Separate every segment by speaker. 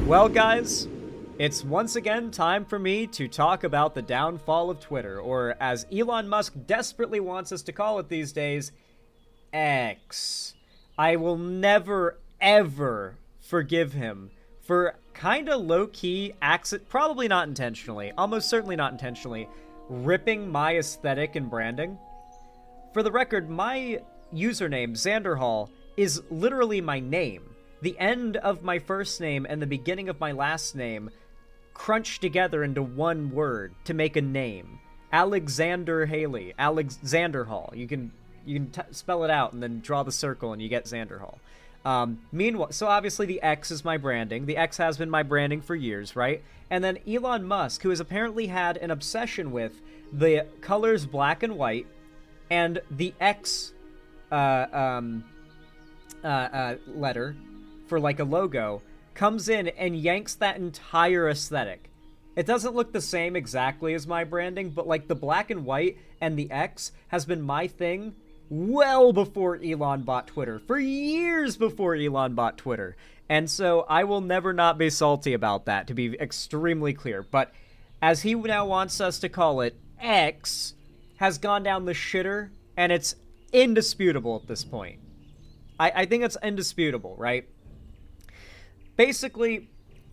Speaker 1: Well, guys, it's once again time for me to talk about the downfall of Twitter, or as Elon Musk desperately wants us to call it these days, X. I will never, ever forgive him for kinda low-key, probably not intentionally, almost certainly not intentionally, ripping my aesthetic and branding. For the record, my username, Xanderhall, is literally my name. The end of my first name and the beginning of my last name crunched together into one word to make a name. Alexander Haley. Alexander Hall. You can spell it out and then draw the circle and you get Xanderhall. Meanwhile, so obviously the X is my branding. The X has been my branding for years, right? And then Elon Musk, who has apparently had an obsession with the colors black and white and the X letter for like a logo, comes in and yanks that entire aesthetic. It doesn't look the same exactly as my branding, but like the black and white and the X has been my thing well before Elon bought Twitter, for years before Elon bought Twitter. And so I will never not be salty about that, to be extremely clear. But as he now wants us to call it, X has gone down the shitter, and it's indisputable at this point. I think it's indisputable, right? Basically,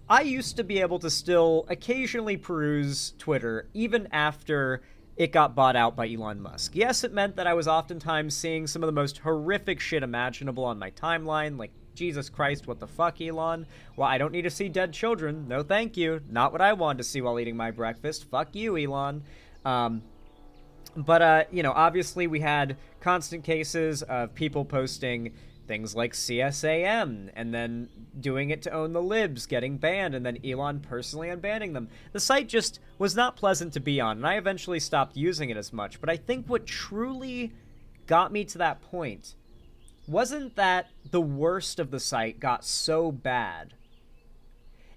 Speaker 1: I used to be able to still occasionally peruse Twitter even after it got bought out by Elon Musk. Yes, it meant that I was oftentimes seeing some of the most horrific shit imaginable on my timeline, like, Jesus Christ, what the fuck, Elon? Well, I don't need to see dead children. No, thank you. Not what I wanted to see while eating my breakfast. Fuck you, Elon. But you know, obviously we had constant cases of people posting things like CSAM, and then doing it to own the libs, getting banned, and then Elon personally unbanning them. The site just was not pleasant to be on, and I eventually stopped using it as much. But I think what truly got me to that point wasn't that the worst of the site got so bad.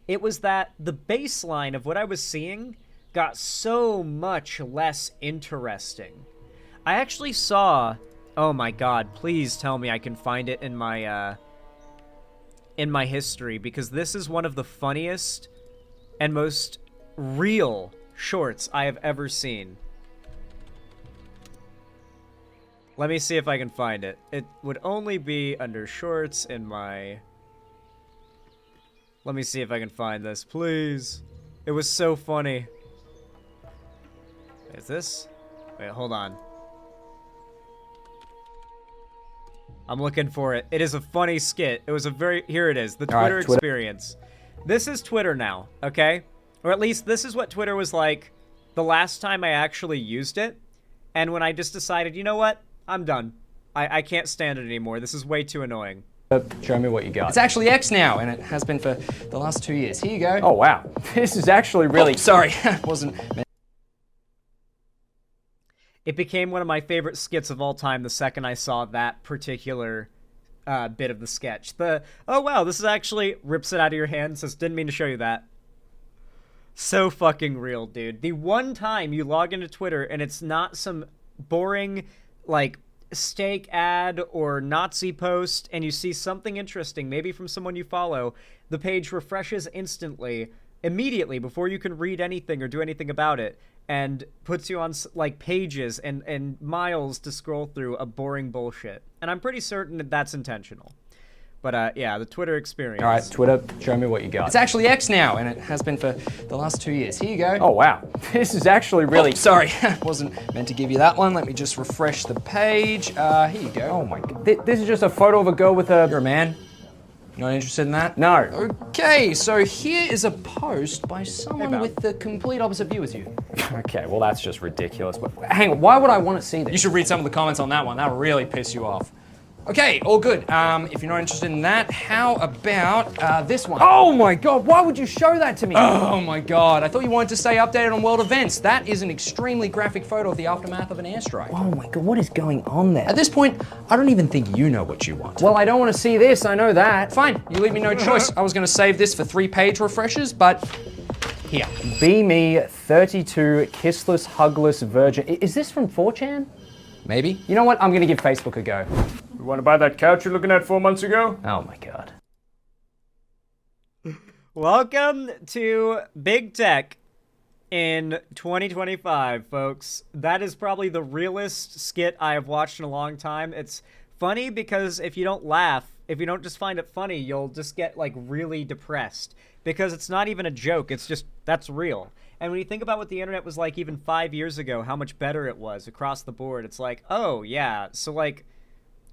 Speaker 1: It was that the baseline of what I was seeing got so much less interesting. I actually saw... Oh my god, please tell me I can find it in my history, because this is one of the funniest and most real shorts I have ever seen. Let me see if I can find it. It would only be under shorts in my... Let me see if I can find this, please. It was so funny. Is this? Wait, hold on. I'm looking for it. It is a funny skit. It was a very... Here it is. The Twitter experience. This is Twitter now, okay? Or at least this is what Twitter was like the last time I actually used it. And when I just decided, you know what? I'm done. I can't stand it anymore. This is way too annoying.
Speaker 2: Show me what you got.
Speaker 3: It's actually X now, and it has been for the last 2 years. Here you go.
Speaker 2: Oh, wow. This is actually really...
Speaker 3: Oh, sorry. Wasn't...
Speaker 1: It became one of my favorite skits of all time the second I saw that particular bit of the sketch. Oh wow, this is actually, rips it out of your hand and says, didn't mean to show you that. So fucking real, dude. The one time you log into Twitter and it's not some boring, like, steak ad or Nazi post, and you see something interesting, maybe from someone you follow, the page refreshes instantly, immediately, before you can read anything or do anything about it, and puts you on, like, pages and miles to scroll through a boring bullshit. And I'm pretty certain that that's intentional. But, yeah, the Twitter experience.
Speaker 2: All right, Twitter, show me what you got.
Speaker 3: It's actually X now, and it has been for the last 2 years. Here you go.
Speaker 2: Oh, wow. This is actually really...
Speaker 3: Oh, sorry. Wasn't meant to give you that one. Let me just refresh the page. Here you go.
Speaker 2: Oh, my God. This is just a photo of a girl with a...
Speaker 3: You're a man? You're not interested in that?
Speaker 2: No.
Speaker 3: Okay, so here is a post by someone with the complete opposite view as you.
Speaker 2: Okay, well, that's just ridiculous. But hang on, why would I want to see this?
Speaker 3: You should read some of the comments on that one. That'll really piss you off. Okay, all good. If you're not interested in that, how about this one?
Speaker 2: Oh my God, why would you show that to me?
Speaker 3: Oh my God, I thought you wanted to stay updated on world events. That is an extremely graphic photo of the aftermath of an airstrike.
Speaker 2: Oh my God, what is going on there?
Speaker 3: At this point, I don't even think you know what you want.
Speaker 2: Well, I don't want to see this, I know that.
Speaker 3: Fine, you leave me no choice. I was gonna save this for 3-page refreshers, but here.
Speaker 2: Be me, 32, kissless, hugless virgin. Is this from 4chan?
Speaker 3: Maybe.
Speaker 2: You know what, I'm gonna give Facebook a go.
Speaker 4: You want to buy that couch you're looking at 4 months ago?
Speaker 2: Oh my God.
Speaker 1: Welcome to Big Tech in 2025, folks. That is probably the realest skit I have watched in a long time. It's funny because if you don't laugh, if you don't just find it funny, you'll just get, like, really depressed. Because it's not even a joke, it's just, that's real. And when you think about what the internet was like even 5 years ago, how much better it was across the board, it's like, oh, yeah, so, like,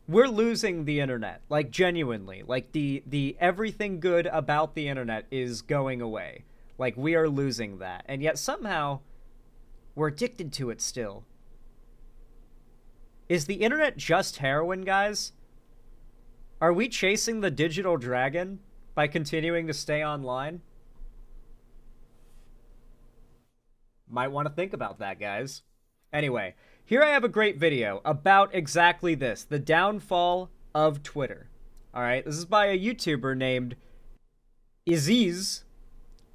Speaker 1: we're losing the internet, like, genuinely. Like, the everything good about the internet is going away. Like, we are losing that. And yet somehow, we're addicted to it still. Is the internet just heroin, guys? Are we chasing the digital dragon by continuing to stay online? Might want to think about that, guys. Anyway, here I have a great video about exactly this, the downfall of Twitter. Alright, this is by a YouTuber named Iziz.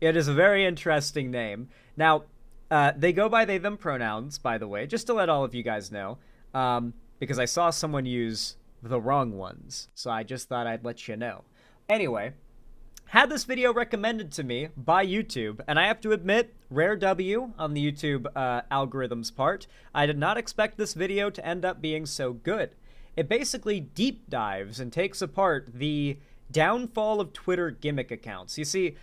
Speaker 1: It is a very interesting name. Now, they go by they, them pronouns, by the way, just to let all of you guys know, because I saw someone use the wrong ones, so I just thought I'd let you know. Anyway, had this video recommended to me by YouTube, and I have to admit, rare W on the YouTube algorithm's part, I did not expect this video to end up being so good. It basically deep dives and takes apart the downfall of Twitter gimmick accounts. You see,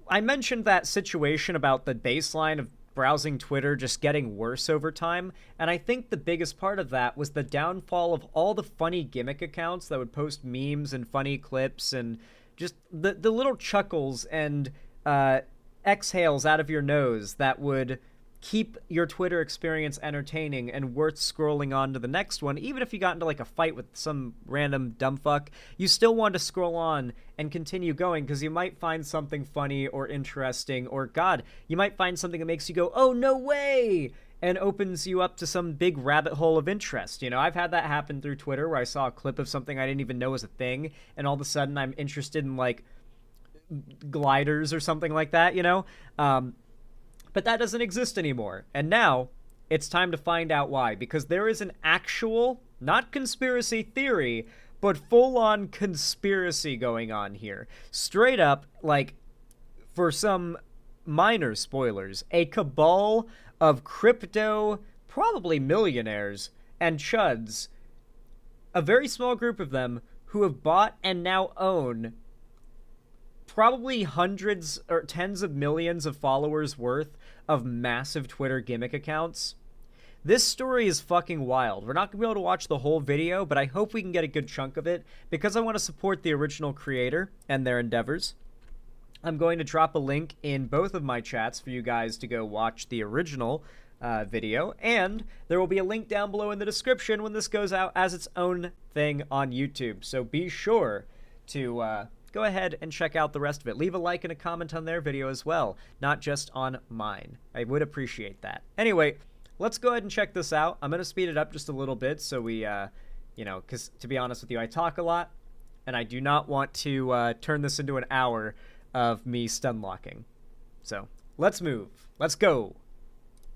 Speaker 1: I mentioned that situation about the baseline of browsing Twitter just getting worse over time, and I think the biggest part of that was the downfall of all the funny gimmick accounts that would post memes and funny clips and just the little chuckles and exhales out of your nose that would keep your Twitter experience entertaining and worth scrolling on to the next one. Even if you got into like a fight with some random dumbfuck, you still want to scroll on and continue going because you might find something funny or interesting, or God, you might find something that makes you go, oh, no way, and opens you up to some big rabbit hole of interest. You know, I've had that happen through Twitter where I saw a clip of something I didn't even know was a thing, and all of a sudden I'm interested in, like, gliders or something like that, you know? But that doesn't exist anymore. And now, it's time to find out why. Because there is an actual, not conspiracy theory, but full-on conspiracy going on here. Straight up, like, for some minor spoilers, a cabal of crypto, probably millionaires, and chuds, a very small group of them who have bought and now own probably hundreds or tens of millions of followers worth of massive Twitter gimmick accounts. This story is fucking wild. We're not going to be able to watch the whole video, but I hope we can get a good chunk of it because I want to support the original creator and their endeavors. I'm going to drop a link in both of my chats for you guys to go watch the original video, and there will be a link down below in the description when this goes out as its own thing on YouTube. So be sure to go ahead and check out the rest of it. Leave a like and a comment on their video as well, not just on mine. I would appreciate that. Anyway, let's go ahead and check this out. I'm going to speed it up just a little bit so we, you know, because to be honest with you, I talk a lot, and I do not want to turn this into an hour of me stun locking. So, let's move. Let's go.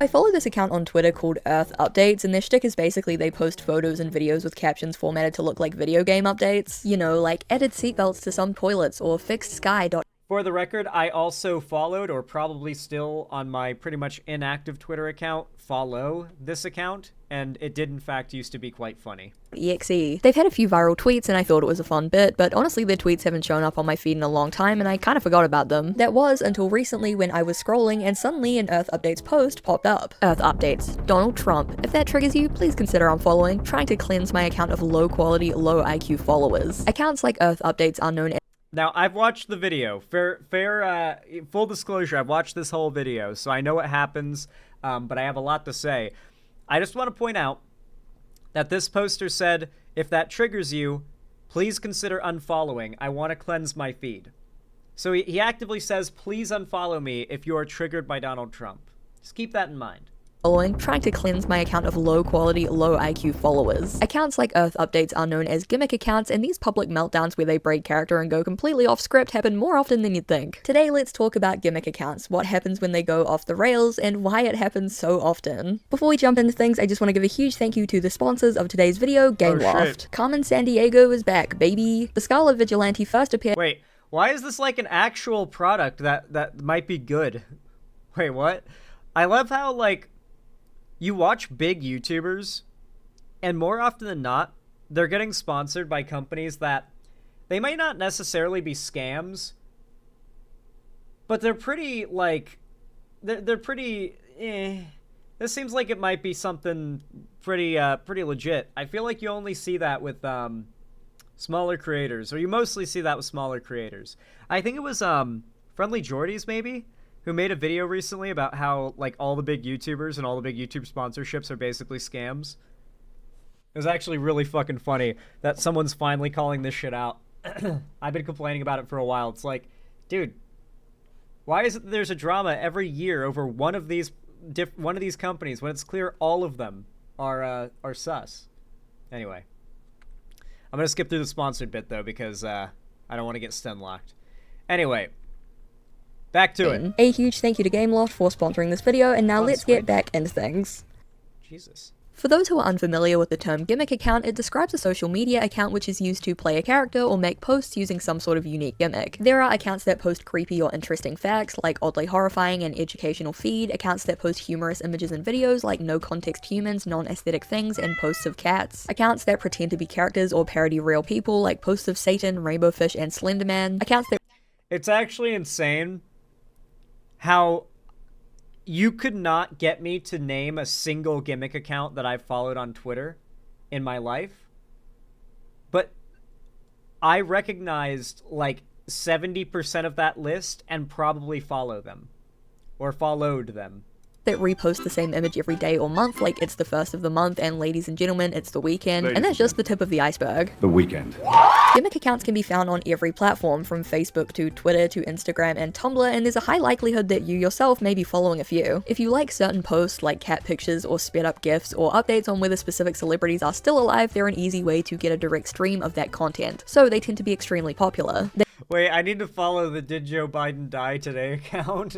Speaker 4: I follow this account on Twitter called Earth Updates, and their shtick is basically they post photos and videos with captions formatted to look like video game updates. You know, like added seatbelts to some toilets or fixed sky.
Speaker 1: For the record, I also followed, or probably still on my pretty much inactive Twitter account, follow this account, and it did in fact used to be quite funny.
Speaker 4: .exe. They've had a few viral tweets and I thought it was a fun bit, but honestly their tweets haven't shown up on my feed in a long time and I kind of forgot about them. That was until recently when I was scrolling and suddenly an Earth Updates post popped up. Earth Updates. Donald Trump. If that triggers you, please consider unfollowing, trying to cleanse my account of low quality, low IQ followers. Accounts like Earth Updates are known as
Speaker 1: Now, I've watched the video. Full disclosure, I've watched this whole video, so I know what happens, but I have a lot to say. I just want to point out that this poster said, if that triggers you, please consider unfollowing. I want to cleanse my feed. So he actively says, please unfollow me if you are triggered by Donald Trump. Just keep that in mind.
Speaker 4: following, trying to cleanse my account of low quality, low IQ followers. Accounts like Earth Updates are known as gimmick accounts, and these public meltdowns where they break character and go completely off script happen more often than you'd think. Today let's talk about gimmick accounts, what happens when they go off the rails, and why it happens so often. Before we jump into things, I just want to give a huge thank you to the sponsors of today's video, Game Loft. Carmen Sandiego is back, baby. The Scarlet Vigilante first appeared-
Speaker 1: Wait, Why is this like an actual product that might be good? Wait, what? I love how, like, you watch big YouTubers, and more often than not, they're getting sponsored by companies that they might not necessarily be scams, but they're pretty, like, they're pretty, This seems like it might be something pretty legit. I feel like you only see that with, smaller creators, or you mostly see that with smaller creators. I think it was, Friendly Jordies, maybe, who made a video recently about how, like, all the big YouTubers and all the big YouTube sponsorships are basically scams. It was actually really fucking funny that someone's finally calling this shit out. I've been complaining about it for a while. It's like, dude, why is it that there's a drama every year over one of these companies when it's clear all of them are sus? Anyway, I'm gonna skip through the sponsored bit though because I don't want to get stun locked. Anyway, back to it.
Speaker 4: A huge thank you to Gameloft for sponsoring this video, and now let's get back into things.
Speaker 1: Jesus.
Speaker 4: For those who are unfamiliar with the term Gimmick account, it describes a social media account which is used to play a character or make posts using some sort of unique gimmick. There are accounts that post creepy or interesting facts, like oddly horrifying and educational feed, accounts that post humorous images and videos, like no context humans, non-aesthetic things, and posts of cats, accounts that pretend to be characters or parody real people, like posts of Satan, Rainbow Fish, and Slenderman, accounts that—
Speaker 1: It's actually insane how you could not get me to name a single Gimmick account that I've followed on Twitter in my life. But I recognized like 70% of that list and probably follow them. Or followed them.
Speaker 4: that repost the same image every day or month, like it's the first of the month and ladies and gentlemen, it's the weekend, and that's just the tip of the iceberg.
Speaker 5: The weekend.
Speaker 4: Gimmick accounts can be found on every platform, from Facebook to Twitter to Instagram and Tumblr, and there's a high likelihood that you yourself may be following a few. If you like certain posts like cat pictures or sped up gifs or updates on whether specific celebrities are still alive, they're an easy way to get a direct stream of that content, so they tend to be extremely popular.
Speaker 1: Wait, I need to follow the Did Joe Biden Die Today account.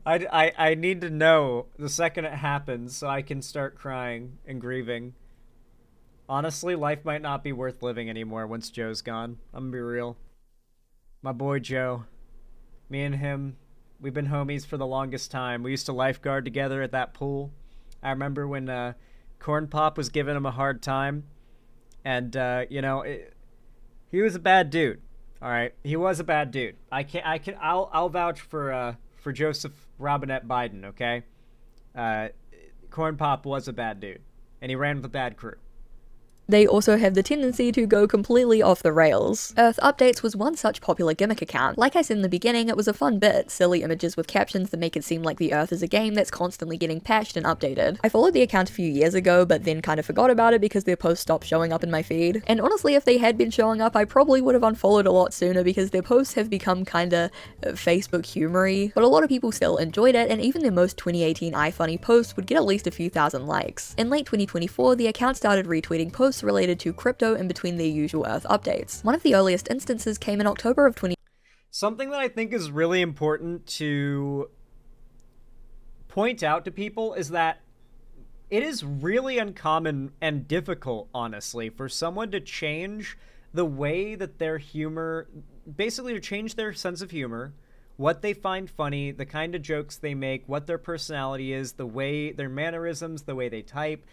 Speaker 1: I need to know the second it happens so I can start crying and grieving. Honestly, life might not be worth living anymore once Joe's gone. I'm gonna be real. My boy Joe. Me and him, we've been homies for the longest time. We used to lifeguard together at that pool. I remember when Corn Pop was giving him a hard time. And, you know, he was a bad dude. All right, he was a bad dude. I'll vouch for Joseph Robinette Biden. Okay, Corn Pop was a bad dude, and he ran with a bad crew.
Speaker 4: They also have the tendency to go completely off the rails. Earth Updates was one such popular gimmick account. Like I said in the beginning, it was a fun bit, silly images with captions that make it seem like the Earth is a game that's constantly getting patched and updated. I followed the account a few years ago, but then kind of forgot about it because their posts stopped showing up in my feed. And honestly, if they had been showing up, I probably would have unfollowed a lot sooner because their posts have become kinda Facebook humory. But a lot of people still enjoyed it, and even their most 2018 iFunny posts would get at least a few thousand likes. In late 2024, the account started retweeting posts related to crypto in between their usual Earth updates. One of the earliest instances came in October of 20—
Speaker 1: Something that I think is really important to point out to people is that it is really uncommon and difficult, honestly, for someone to change the way that their humor, basically to change their sense of humor, what they find funny, the kind of jokes they make, what their personality is, the way, their mannerisms, the way they type.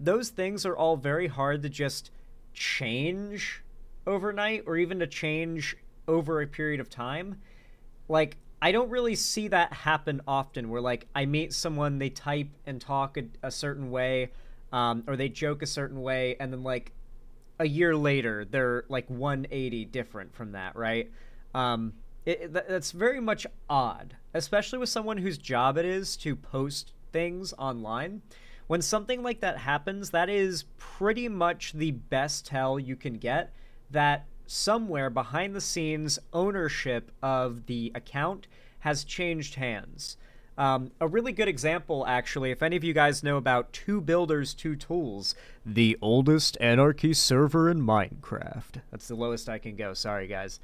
Speaker 1: Those things are all very hard to just change overnight or even to change over a period of time. Like, I don't really see that happen often where, like, I meet someone, they type and talk a certain way, or they joke a certain way, and then, like, a year later, they're, like, 180 different from that, right? That's very much odd, especially with someone whose job it is to post things online. When something like that happens, that is pretty much the best tell you can get that somewhere behind the scenes ownership of the account has changed hands. A really good example, actually, if any of you guys know about Two Builders, Two Tools, the oldest anarchy server in Minecraft. That's the lowest I can go. Sorry, guys.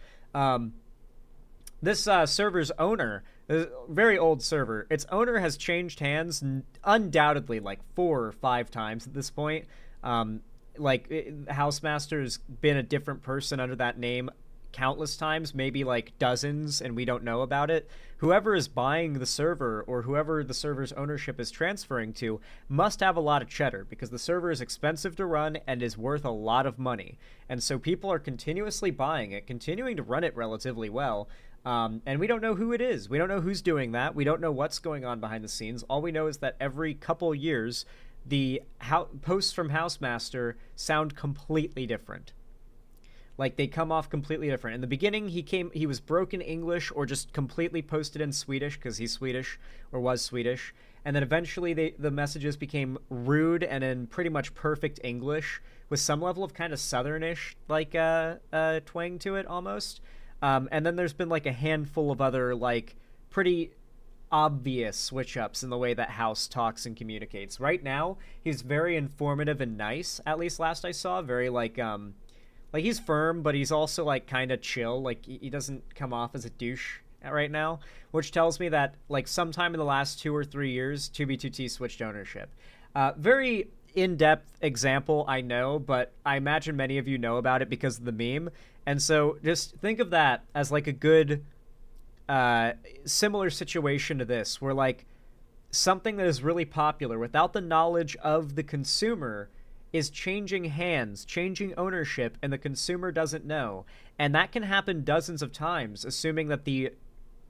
Speaker 1: This server's owner, a very old server, its owner has changed hands undoubtedly like 4 or 5 times at this point. Housemaster's been a different person under that name countless times, maybe like dozens, and we don't know about it. Whoever is buying the server or whoever the server's ownership is transferring to must have a lot of cheddar, because the server is expensive to run and is worth a lot of money. And so people are continuously buying it, continuing to run it relatively well. And we don't know who it is. We don't know who's doing that. We don't know what's going on behind the scenes. All we know is that every couple years, the posts from Housemaster sound completely different. Like, they come off completely different. In the beginning, he was broken English or just completely posted in Swedish because he's Swedish or was Swedish. And then eventually the messages became rude and in pretty much perfect English with some level of kind of southernish like twang to it almost. And then there's been like a handful of other like pretty obvious switch ups in the way that House talks and communicates. Right now, he's very informative and nice, at least last I saw. Very like he's firm, but he's also like kind of chill. Like he doesn't come off as a douche right now, which tells me that like sometime in the last 2 or 3 years, 2B2T switched ownership. Very in-depth example, I know, but I imagine many of you know about it because of the meme. And so just think of that as like a good similar situation to this, where like something that is really popular without the knowledge of the consumer is changing hands, changing ownership, and the consumer doesn't know. And that can happen dozens of times, assuming that the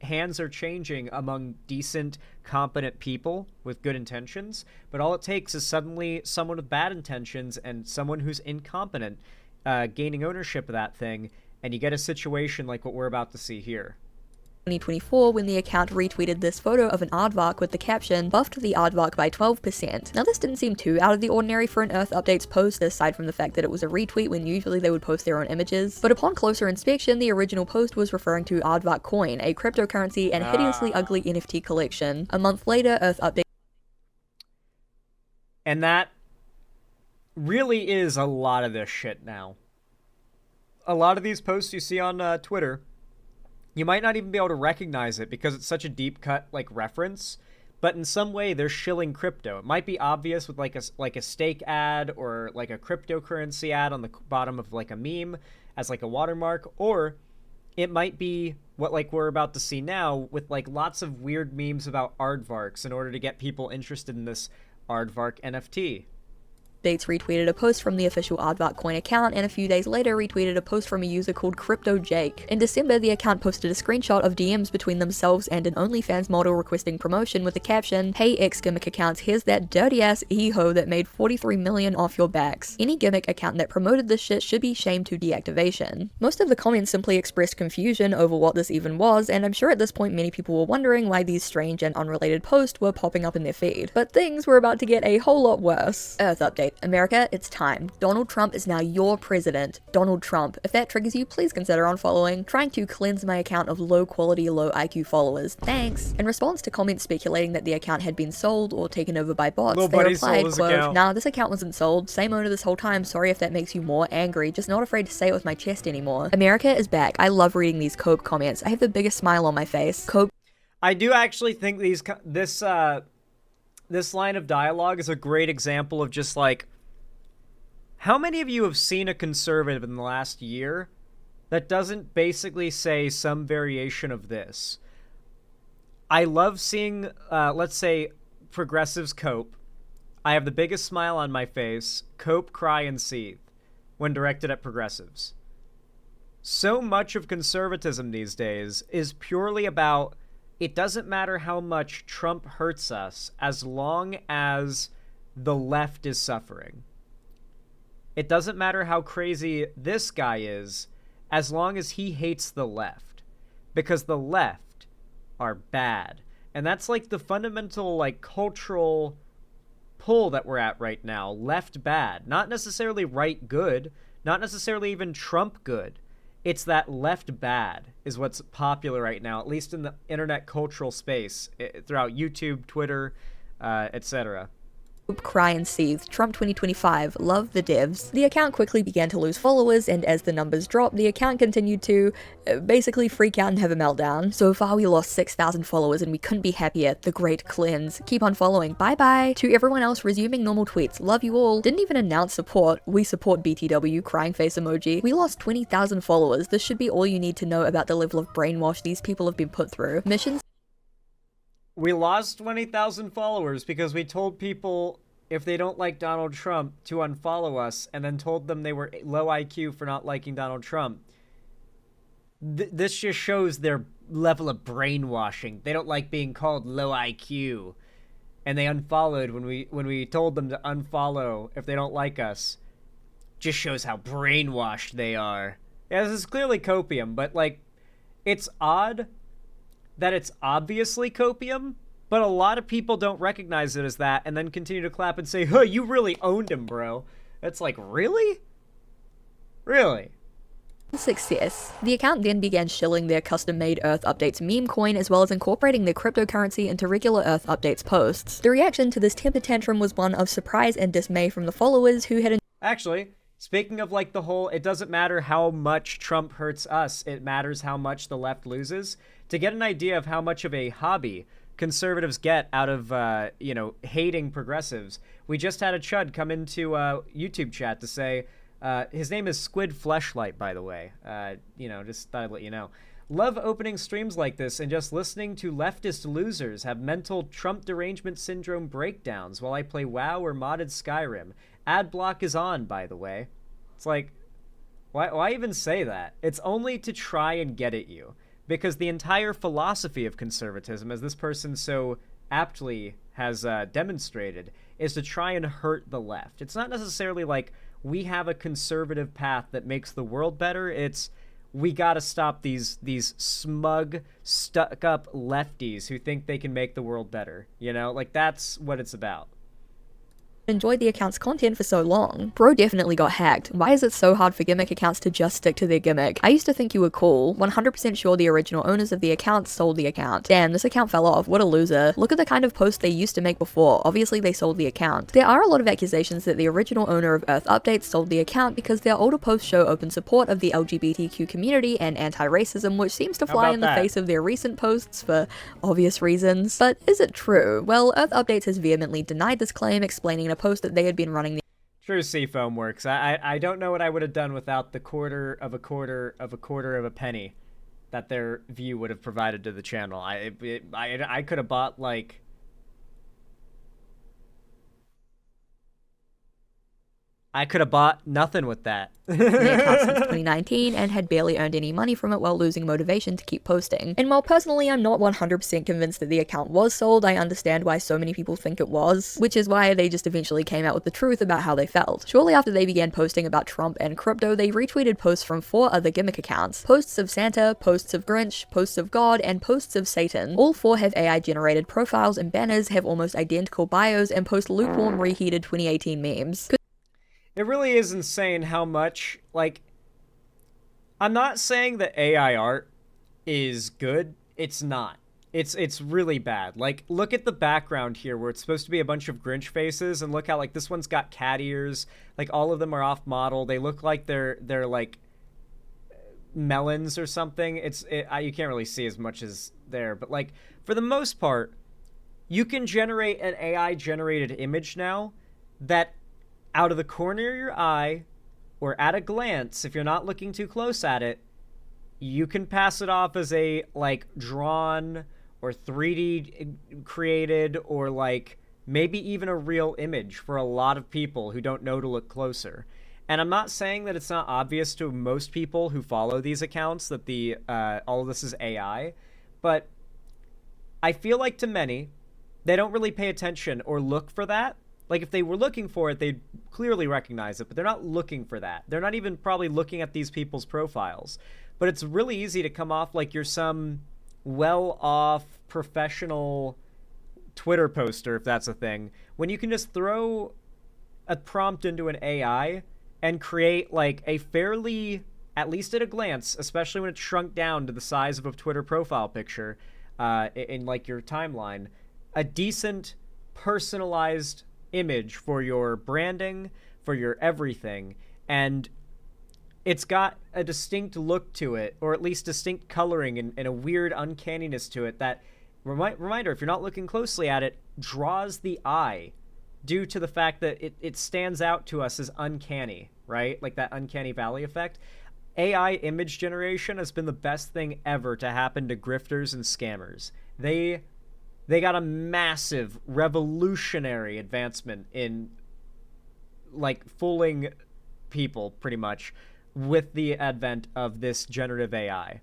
Speaker 1: hands are changing among decent, competent people with good intentions. But all it takes is suddenly someone with bad intentions and someone who's incompetent gaining ownership of that thing, and you get a situation like what we're about to see here.
Speaker 4: 2024, when the account retweeted this photo of an aardvark with the caption, buffed the aardvark by 12%. Now this didn't seem too out of the ordinary for an Earth Updates post, aside from the fact that it was a retweet when usually they would post their own images, but upon closer inspection, the original post was referring to Aardvark Coin, a cryptocurrency and hideously ugly NFT collection. A month later, Earth Updates...
Speaker 1: And that really is a lot of this shit now. A lot of these posts you see on Twitter, you might not even be able to recognize it because it's such a deep cut like reference, but in some way they're shilling crypto. It might be obvious with like a stake ad or like a cryptocurrency ad on the bottom of like a meme as like a watermark, or it might be what like we're about to see now with like lots of weird memes about aardvarks in order to get people interested in this aardvark NFT.
Speaker 4: Updates retweeted a post from the official Aardvark Coin account, and a few days later retweeted a post from a user called Crypto Jake. In December, the account posted a screenshot of DMs between themselves and an OnlyFans model requesting promotion with the caption, "Hey ex-Gimmick accounts, here's that dirty ass e-ho that made 43 million off your backs. Any Gimmick account that promoted this shit should be shamed to deactivation." Most of the comments simply expressed confusion over what this even was, and I'm sure at this point many people were wondering why these strange and unrelated posts were popping up in their feed. But things were about to get a whole lot worse. Earth Update. America, it's time. Donald Trump is now your president. Donald Trump. If that triggers you, please consider unfollowing. Trying to cleanse my account of low quality, low IQ followers. Thanks. In response to comments speculating that the account had been sold or taken over by bots, they replied, quote, "Nah, this account wasn't sold. Same owner this whole time. Sorry if that makes you more angry. Just not afraid to say it with my chest anymore." America is back. I love reading these Cope comments. I have the biggest smile on my face. Cope.
Speaker 1: I do actually think this line of dialogue is a great example of just like, how many of you have seen a conservative in the last year that doesn't basically say some variation of this? I love seeing, let's say, progressives cope. I have the biggest smile on my face, cope, cry, and seethe when directed at progressives. So much of conservatism these days is purely about, it doesn't matter how much Trump hurts us as long as the left is suffering. It doesn't matter how crazy this guy is as long as he hates the left, because the left are bad. And that's like the fundamental like cultural pull that we're at right now. Left bad, not necessarily right good, not necessarily even Trump good. It's that left bad is what's popular right now, at least in the internet cultural space, throughout YouTube, Twitter, etc.
Speaker 4: Cry and seethe, Trump 2025, love the devs. The account quickly began to lose followers, and as the numbers dropped, the account continued to basically freak out and have a meltdown. So far we lost 6,000 followers and we couldn't be happier. The great cleanse. Keep on following. Bye bye. To everyone else resuming normal tweets, love you all. Didn't even announce support. We support BTW, crying face emoji. We lost 20,000 followers. This should be all you need to know about the level of brainwash these people have been put through. Missions.
Speaker 1: We lost 20,000 followers because we told people if they don't like Donald Trump to unfollow us, and then told them they were low IQ for not liking Donald Trump. This just shows their level of brainwashing. They don't like being called low IQ, and they unfollowed when we told them to unfollow if they don't like us. Just shows how brainwashed they are. Yeah, this is clearly copium, but like, it's odd that it's obviously copium, but a lot of people don't recognize it as that and then continue to clap and say, huh, you really owned him, bro. It's like, really? Really?
Speaker 4: Success. The account then began shilling their custom-made Earth Updates meme coin, as well as incorporating their cryptocurrency into regular Earth Updates posts. The reaction to this temper tantrum was one of surprise and dismay from the followers who had
Speaker 1: Actually, speaking of like the whole, it doesn't matter how much Trump hurts us, it matters how much the left loses. To get an idea of how much of a hobby conservatives get out of, hating progressives, we just had a chud come into YouTube chat to say, his name is Squid Fleshlight, by the way. Just thought I'd let you know. Love opening streams like this and just listening to leftist losers have mental Trump derangement syndrome breakdowns while I play WoW or modded Skyrim. Ad block is on, by the way. It's like, why even say that? It's only to try and get at you. Because the entire philosophy of conservatism, as this person so aptly has demonstrated, is to try and hurt the left. It's not necessarily like we have a conservative path that makes the world better. It's we gotta stop these smug, stuck-up lefties who think they can make the world better. You know, like that's what it's about.
Speaker 4: enjoyed the account's content for so long. Bro definitely got hacked. Why is it so hard for Gimmick accounts to just stick to their gimmick? I used to think you were cool. 100% sure the original owners of the account sold the account. Damn, this account fell off. What a loser. Look at the kind of posts they used to make before. Obviously they sold the account. There are a lot of accusations that the original owner of Earth Updates sold the account because their older posts show open support of the LGBTQ community and anti-racism, which seems to fly in the face of their recent posts for obvious reasons. But is it true? Well, Earth Updates has vehemently denied this claim, explaining in a post that they had been running the
Speaker 1: True Seafoam works. I don't know what I would have done without the quarter of a penny that their view would have provided to the channel. I could have bought like I could have bought nothing with that.
Speaker 4: their account since 2019 and had barely earned any money from it while losing motivation to keep posting. And while personally I'm not 100% convinced that the account was sold, I understand why so many people think it was, which is why they just eventually came out with the truth about how they felt. Shortly after they began posting about Trump and crypto, they retweeted posts from 4 other Gimmick accounts. Posts of Santa, posts of Grinch, posts of God, and posts of Satan. All 4 have AI-generated profiles and banners, have almost identical bios, and post lukewarm reheated 2018 memes.
Speaker 1: It really is insane how much, like, I'm not saying that AI art is good. It's not. It's really bad. Like, look at the background here where it's supposed to be a bunch of Grinch faces, and look how, like, this one's got cat ears. Like, all of them are off model. They look like they're like melons or something. You can't really see as much as there, but like, for the most part, you can generate an AI generated image now that out of the corner of your eye, or at a glance, if you're not looking too close at it, you can pass it off as a, like, drawn or 3D created or, like, maybe even a real image for a lot of people who don't know to look closer. And I'm not saying that it's not obvious to most people who follow these accounts that all of this is AI, but I feel like to many, they don't really pay attention or look for that. Like, if they were looking for it, they'd clearly recognize it, but they're not looking for that. They're not even probably looking at these people's profiles. But it's really easy to come off like you're some well-off professional Twitter poster, if that's a thing, when you can just throw a prompt into an AI and create, like, a fairly, at least at a glance, especially when it's shrunk down to the size of a Twitter profile picture in like, your timeline, a decent, personalized image for your branding, for your everything, and it's got a distinct look to it, or at least distinct coloring and a weird uncanniness to it that, reminder, if you're not looking closely at it, draws the eye due to the fact that it stands out to us as uncanny, right? Like that uncanny valley effect. AI image generation has been the best thing ever to happen to grifters and scammers. They got a massive revolutionary advancement in like fooling people pretty much with the advent of this generative AI.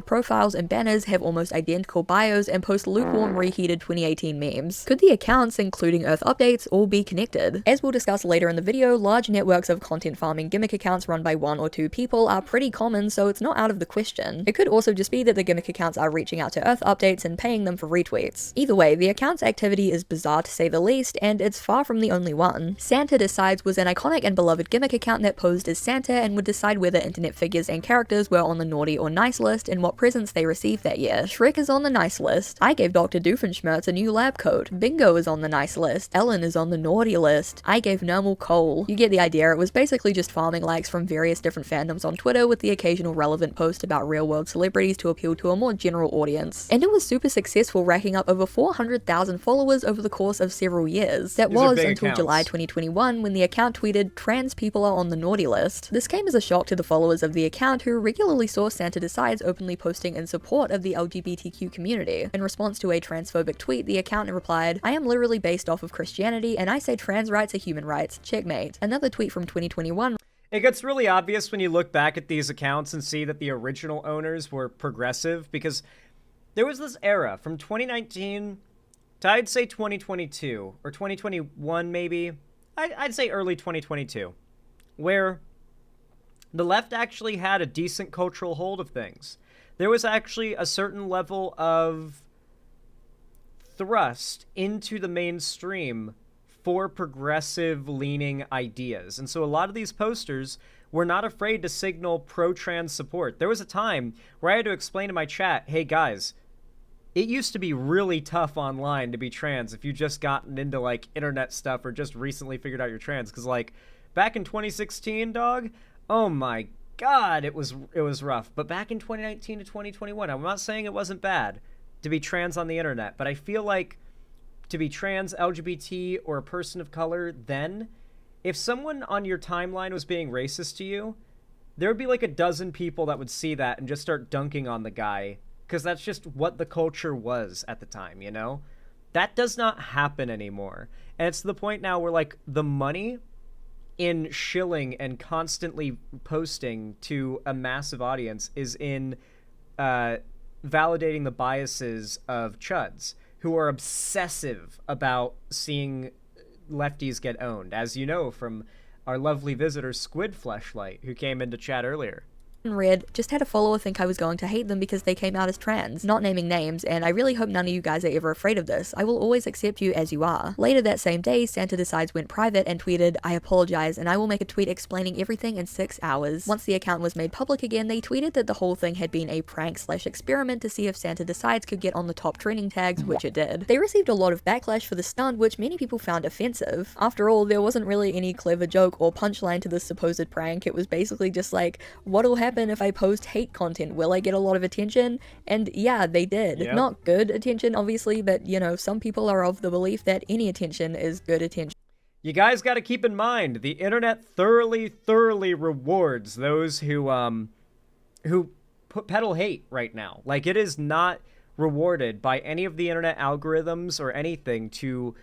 Speaker 4: Profiles and banners have almost identical bios and post lukewarm reheated 2018 memes. Could the accounts, including Earth updates, all be connected? As we'll discuss later in the video, large networks of content farming gimmick accounts run by 1 or 2 people are pretty common, so it's not out of the question. It could also just be that the gimmick accounts are reaching out to Earth updates and paying them for retweets. Either way, the account's activity is bizarre to say the least, and it's far from the only one. Santa Decides was an iconic and beloved gimmick account that posed as Santa and would decide whether internet figures and characters were on the naughty or nice list and what presents they received that year. Shrek is on the nice list. I gave Dr. Doofenshmirtz a new lab coat. Bingo is on the nice list. Ellen is on the naughty list. I gave Normal coal. You get the idea. It was basically just farming likes from various different fandoms on Twitter with the occasional relevant post about real-world celebrities to appeal to a more general audience. And it was super successful, racking up over 400,000 followers over the course of several years. That was until July 2021 when the account tweeted, "Trans people are on the naughty list." This came as a shock to the followers of the account who regularly saw Santa Decides openly posting in support of the LGBTQ community. In response to a transphobic tweet, the account replied, "I am literally based off of Christianity and I say trans rights are human rights. Checkmate." Another tweet from 2021.
Speaker 1: It gets really obvious when you look back at these accounts and see that the original owners were progressive, because there was this era from 2019 to, I'd say, 2022 or 2021 maybe. I'd say early 2022, where the left actually had a decent cultural hold of things. There was actually a certain level of thrust into the mainstream for progressive-leaning ideas. And so a lot of these posters were not afraid to signal pro-trans support. There was a time where I had to explain to my chat, hey guys, it used to be really tough online to be trans if you just gotten into like internet stuff or just recently figured out you're trans. Because like back in 2016, dog, oh my God, it was rough. But back in 2019 to 2021, I'm not saying it wasn't bad to be trans on the internet, but I feel like to be trans, LGBT, or a person of color then, if someone on your timeline was being racist to you, there would be like a dozen people that would see that and just start dunking on the guy, because that's just what the culture was at the time, you know? That does not happen anymore. And it's to the point now where like the money in shilling and constantly posting to a massive audience is in validating the biases of chuds who are obsessive about seeing lefties get owned, as you know from our lovely visitor Squid Fleshlight, who came into chat earlier.
Speaker 4: Red just had a follower think I was going to hate them because they came out as trans, not naming names, and I really hope none of you guys are ever afraid of this. I will always accept you as you are. Later that same day, Santa Decides went private and tweeted, "I apologize and I will make a tweet explaining everything in 6 hours." Once the account was made public again, they tweeted that the whole thing had been a prank/experiment to see if Santa Decides could get on the top trending tags, which it did. They received a lot of backlash for the stunt, which many people found offensive. After all, there wasn't really any clever joke or punchline to this supposed prank. It was basically just like, what'll happen if I post hate content? Will I get a lot of attention? And yeah, they did. Yep. Not good attention, obviously, but you know, some people are of the belief that any attention is good attention.
Speaker 1: You guys got to keep in mind, the internet thoroughly rewards those who peddle hate right now. Like, it is not rewarded by any of the internet algorithms or anything to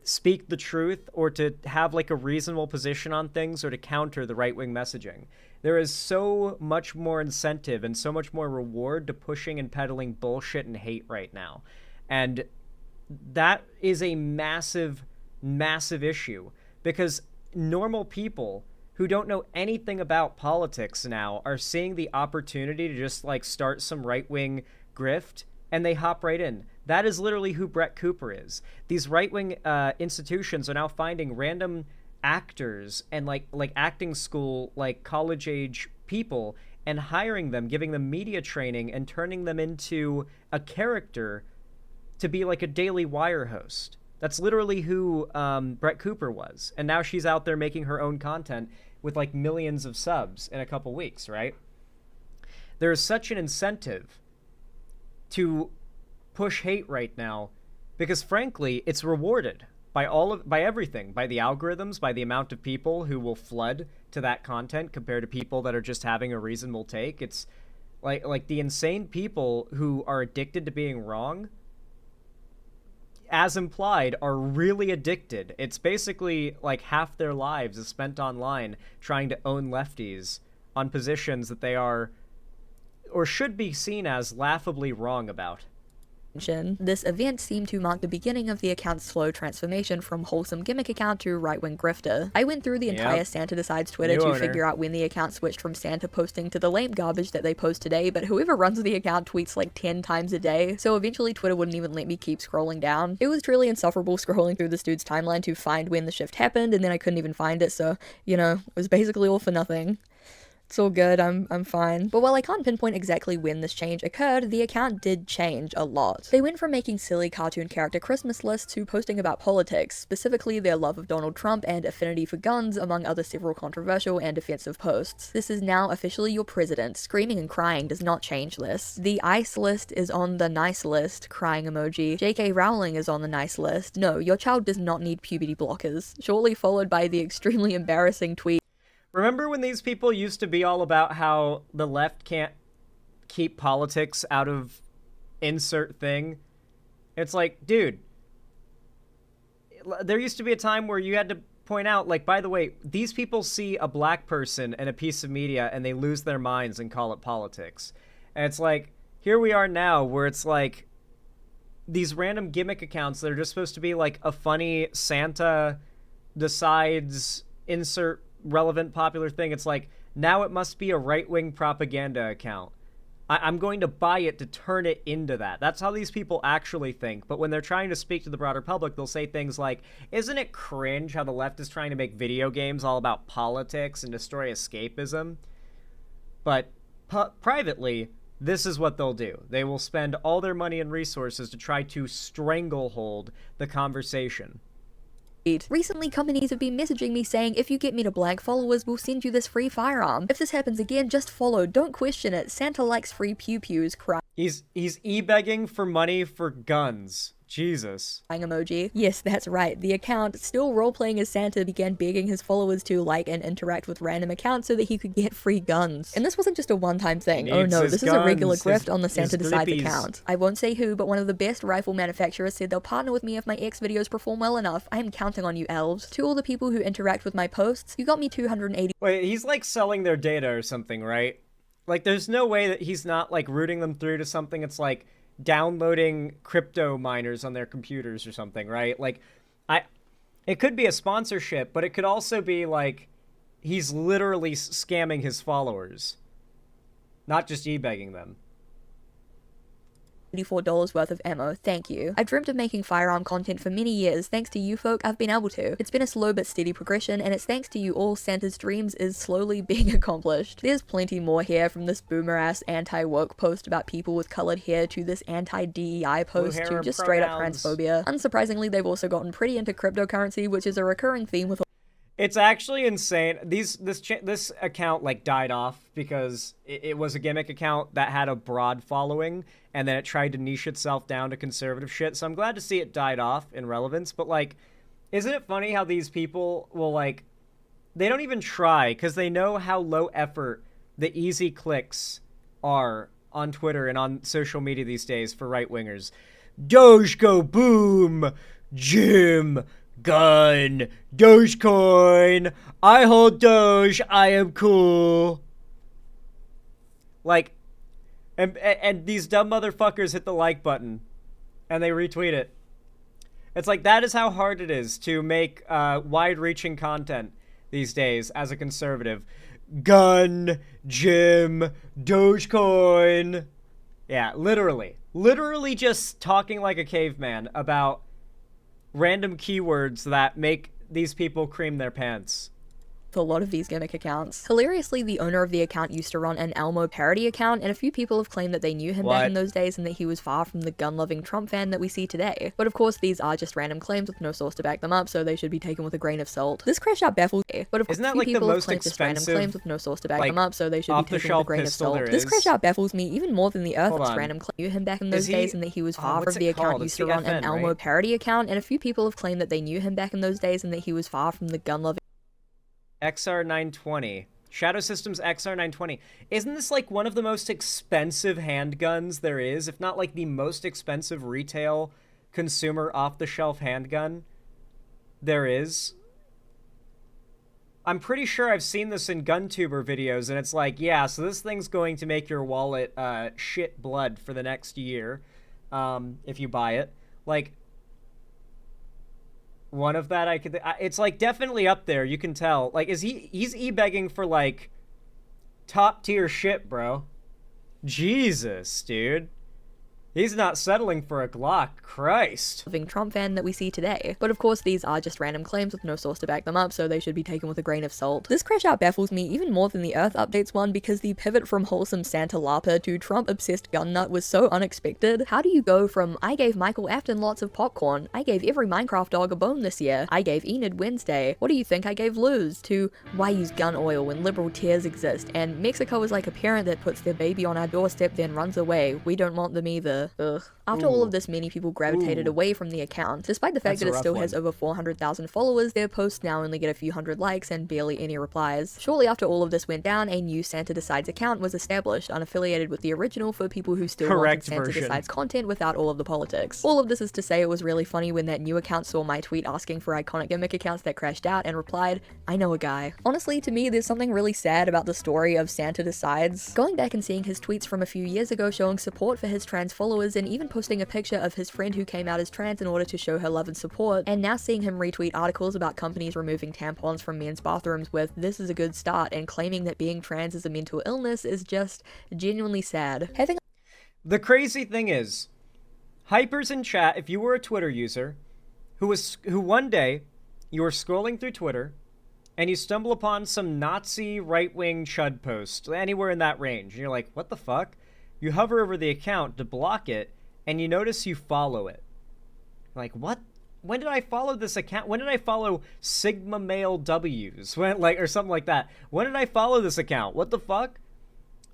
Speaker 1: speak the truth or to have like a reasonable position on things or to counter the right-wing messaging. There is so much more incentive and so much more reward to pushing and peddling bullshit and hate right now. And that is a massive, massive issue, because normal people who don't know anything about politics now are seeing the opportunity to just like start some right-wing grift and they hop right in. That is literally who Brett Cooper is. These right-wing institutions are now finding random actors and like acting school, like college age people, and hiring them, giving them media training and turning them into a character to be like a Daily Wire host. That's literally who Brett Cooper was. And now she's out there making her own content with like millions of subs in a couple weeks, right? There is such an incentive to push hate right now because frankly, it's rewarded by everything, by the algorithms, by the amount of people who will flood to that content compared to people that are just having a reasonable take. It's like the insane people who are addicted to being wrong, as implied, are really addicted. It's basically like half their lives is spent online trying to own lefties on positions that they are or should be seen as laughably wrong about.
Speaker 4: This event seemed to mark the beginning of the account's slow transformation from wholesome gimmick account to right-wing grifter. I went through the entire Santa Decides Twitter to figure out when the account switched from Santa posting to the lame garbage that they post today, but whoever runs the account tweets like 10 times a day, so eventually Twitter wouldn't even let me keep scrolling down. It was truly insufferable scrolling through this dude's timeline to find when the shift happened, and then I couldn't even find it, so, you know, it was basically all for nothing. It's all good, I'm fine. But while I can't pinpoint exactly when this change occurred, the account did change a lot. They went from making silly cartoon character Christmas lists to posting about politics, specifically their love of Donald Trump and affinity for guns, among other several controversial and offensive posts. This is now officially your president. Screaming and crying does not change this. The ICE list is on the nice list, crying emoji. JK Rowling is on the nice list. No, your child does not need puberty blockers. Shortly followed by the extremely embarrassing tweet.
Speaker 1: Remember when these people used to be all about how the left can't keep politics out of insert thing? It's like, dude, there used to be a time where you had to point out, like, by the way, these people see a black person in a piece of media and they lose their minds and call it politics. And it's like, here we are now where it's like these random gimmick accounts that are just supposed to be like a funny Santa decides insert relevant popular thing. It's like, now it must be a right-wing propaganda account. I'm going to buy it to turn it into that. That's how these people actually think. But when they're trying to speak to the broader public, they'll say things like, isn't it cringe how the left is trying to make video games all about politics and destroy escapism? But privately, this is what they'll do. They will spend all their money and resources to try to stranglehold the conversation.
Speaker 4: Recently, companies have been messaging me saying, if you get me to blank followers, we'll send you this free firearm. If this happens again, just follow. Don't question it. Santa likes free pew-pews. Crying
Speaker 1: He's e-begging for money for guns. Jesus.
Speaker 4: Emoji. Yes, that's right. The account, still roleplaying as Santa, began begging his followers to like and interact with random accounts so that he could get free guns. And this wasn't just a one-time thing. Oh no, this is a regular grift on the Santa Decides account. I won't say who, but one of the best rifle manufacturers said they'll partner with me if my X videos perform well enough. I am counting on you, elves. To all the people who interact with my posts, you got me 280.
Speaker 1: Wait, he's like selling their data or something, right? Like, there's no way that he's not like routing them through to something. It's like downloading crypto miners on their computers or something, right? Like, it could be a sponsorship, but it could also be like he's literally scamming his followers, not just e-begging them.
Speaker 4: $84 worth of ammo, thank you. I've dreamt of making firearm content for many years. Thanks to you folk, I've been able to. It's been a slow but steady progression, and it's thanks to you all Santa's dreams is slowly being accomplished. There's plenty more here, from this boomer-ass anti-woke post about people with colored hair to this anti-DEI post to just straight-up transphobia. Unsurprisingly, they've also gotten pretty into cryptocurrency, which is a recurring theme with
Speaker 1: It's actually insane. This account like died off because it was a gimmick account that had a broad following, and then it tried to niche itself down to conservative shit. So I'm glad to see it died off in relevance. But like, isn't it funny how these people will like, they don't even try because they know how low effort the easy clicks are on Twitter and on social media these days for right wingers. Doge go boom, Jim. Gun, Dogecoin, I hold Doge, I am cool. Like, and these dumb motherfuckers hit the like button, and they retweet it. It's like, that is how hard it is to make wide-reaching content these days as a conservative. Gun, Jim, Dogecoin. Yeah, literally just talking like a caveman about random keywords that make these people cream their pants.
Speaker 4: a lot of these gimmick accounts. Hilariously, the owner of the account used to run an Elmo parody account, and a few people have claimed that they knew him back in those days and that he was far from the gun-loving Trump fan that we see today. But of course, these are just random claims with no source to back them up, so they should be taken with a grain of salt. This crash out baffles me, but of course,
Speaker 1: Isn't that like the most expensive,
Speaker 4: claims with no source to back them up, so they should be taken with a grain of salt. This crash out baffles me even more than the Earth's random claim knew him back in those days and that he was far from the account used to run an Elmo parody account, and a few people have claimed that they knew him back in those days and that he was far from the gun-loving
Speaker 1: XR920. Shadow Systems XR920. Isn't this like one of the most expensive handguns there is, if not like the most expensive retail consumer off-the-shelf handgun there is? I'm pretty sure I've seen this in GunTuber videos, and it's like, yeah, so this thing's going to make your wallet shit blood for the next year, if you buy it. Like, one of that it's like definitely up there, you can tell. Like, he's e-begging for like top tier shit, bro. Jesus, dude. He's not settling for a Glock. Christ.
Speaker 4: Trump fan that we see today. But of course, these are just random claims with no source to back them up, so they should be taken with a grain of salt. This crash out baffles me even more than the Earth Updates one, because the pivot from wholesome Santa Larper to Trump-obsessed gun nut was so unexpected. How do you go from, I gave Michael Afton lots of popcorn, I gave every Minecraft dog a bone this year, I gave Enid Wednesday, what do you think I gave Luz, to why use gun oil when liberal tears exist, and Mexico is like a parent that puts their baby on our doorstep then runs away, we don't want them either. Ugh. After all of this, many people gravitated away from the account. Despite the fact that it still has over 400,000 followers, their posts now only get a few hundred likes and barely any replies. Shortly after all of this went down, a new Santa Decides account was established, unaffiliated with the original, for people who still wanted Santa Decides content without all of the politics. All of this is to say it was really funny when that new account saw my tweet asking for iconic gimmick accounts that crashed out and replied, I know a guy. Honestly, to me, there's something really sad about the story of Santa Decides. Going back and seeing his tweets from a few years ago showing support for his trans followers and even posting a picture of his friend who came out as trans in order to show her love and support, and now seeing him retweet articles about companies removing tampons from men's bathrooms with "this is a good start" and claiming that being trans is a mental illness is just genuinely sad.
Speaker 1: The crazy thing is, hypers in chat, if you were a Twitter user who one day you were scrolling through Twitter and you stumble upon some Nazi right-wing chud post anywhere in that range, and you're like, what the fuck? You hover over the account to block it, and you notice you follow it. Like, what? When did I follow this account? When did I follow Sigma Male W's? Or something like that. When did I follow this account? What the fuck?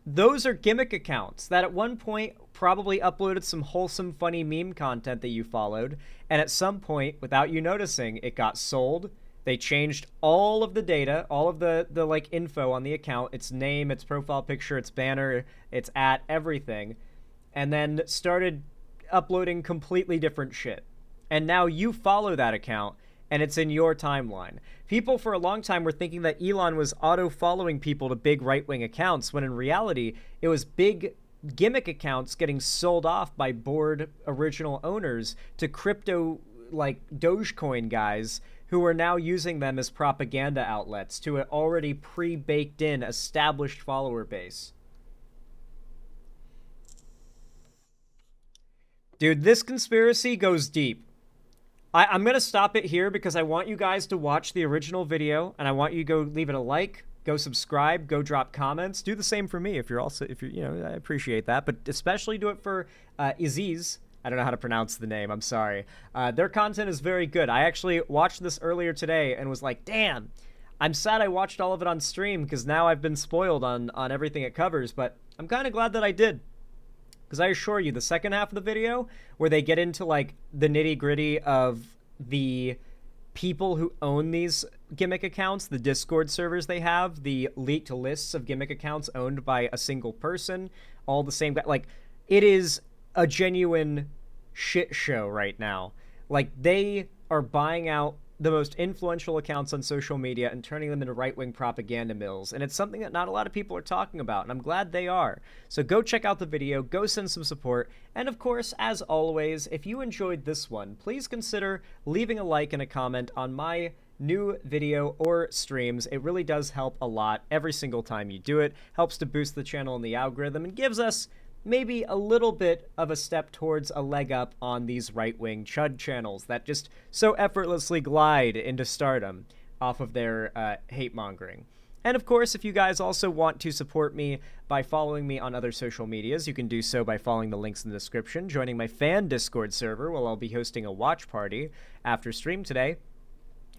Speaker 1: Those are gimmick accounts that at one point probably uploaded some wholesome, funny meme content that you followed, and at some point, without you noticing, it got sold. They changed all of the data, all of the like info on the account, its name, its profile picture, its banner, its everything, and then started uploading completely different shit. And now you follow that account, and it's in your timeline. People for a long time were thinking that Elon was auto-following people to big right-wing accounts, when in reality, it was big gimmick accounts getting sold off by bored original owners to crypto, like, Dogecoin guys who are now using them as propaganda outlets to an already pre-baked in, established follower base. Dude, this conspiracy goes deep. I'm going to stop it here because I want you guys to watch the original video, and I want you to go leave it a like, go subscribe, go drop comments. Do the same for me if you're, you know, I appreciate that, but especially do it for Aziz. I don't know how to pronounce the name, I'm sorry. Their content is very good. I actually watched this earlier today and was like, damn, I'm sad I watched all of it on stream because now I've been spoiled on everything it covers, but I'm kind of glad that I did. Because I assure you, the second half of the video, where they get into, like, the nitty-gritty of the people who own these gimmick accounts, the Discord servers they have, the leaked lists of gimmick accounts owned by a single person, all the same guy. Like, it is a genuine shit show right now. Like, they are buying out the most influential accounts on social media and turning them into right-wing propaganda mills. And it's something that not a lot of people are talking about, and I'm glad they are. So go check out the video, go send some support, and of course, as always, if you enjoyed this one, please consider leaving a like and a comment on my new video or streams. It really does help a lot every single time you do it. Helps to boost the channel and the algorithm, and gives us maybe a little bit of a step towards a leg up on these right-wing chud channels that just so effortlessly glide into stardom. off of their hate mongering. And of course, if you guys also want to support me by following me on other social medias, you can do so by following the links in the description, joining my fan Discord server where I'll be hosting a watch party after stream today.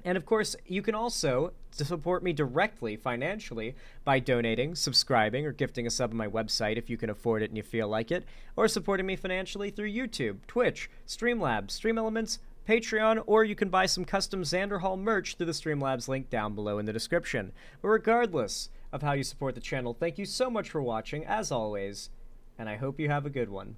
Speaker 1: And of course, you can also support me directly financially by donating, subscribing, or gifting a sub on my website if you can afford it and you feel like it, or supporting me financially through YouTube, Twitch, Streamlabs, Stream Elements, Patreon, or you can buy some custom Xander Hall merch through the Streamlabs link down below in the description. But regardless of how you support the channel, thank you so much for watching, as always, and I hope you have a good one.